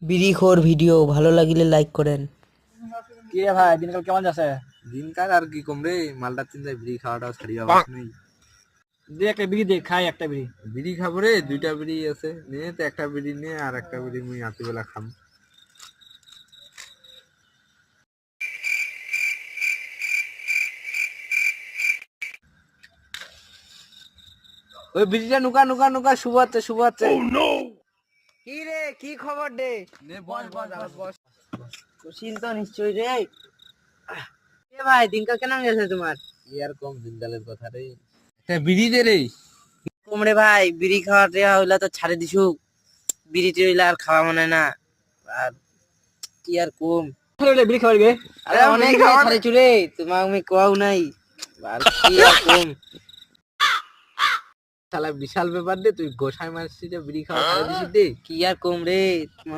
বিড়িখোর video ভালো লাগিলে like করেন। কি রে ভাই দিনকাল কেমন যাচ্ছে? দিনকাল আর কি কম রে, মালটা তিন যায় বিড়ি খাওয়াটাও ছাড়িয়া বাস নেই। দে একটা বিড়ি দে, খাই একটা বিড়ি। বিড়ি খাবো রে, দুইটা বিড়ি আছে, নে তো একটা বিড়ি নে, আর একটা বিড়ি মুই রাত্রিবেলা খাম। ওই বিড়িটা নুকা নুকা নুকা, শুভ হচ্ছে শুভ হচ্ছে। কি রে, কি খবর দে? নে বস বস বস বস। কুশিল তো নিশ্চয়ই রে। এ ভাই দিনকাল কেমন গেছে তোমার? কি আর কম দিনকালের কথা রে, একটা বিড়ি দে রে। তোমরে ভাই বিড়ি খাওয়া দেওয়া হইলা তো ছাড়ে দিছু, বিড়ি টিড়ি আর খাওয়া মনে না। আর কি আর কম, বিড়ি খাওয়ার গে। আরে অনেক ছাড়েছু রে, তোমাক আমি কোয়াও নাই। আর কি আর কম, শালা বিশাল ব্যাপার রে, তুই গোসাই মারছিস যে বিড়ি খাওয়া ছাড়ে দিছিস রে। কি আর কম রে।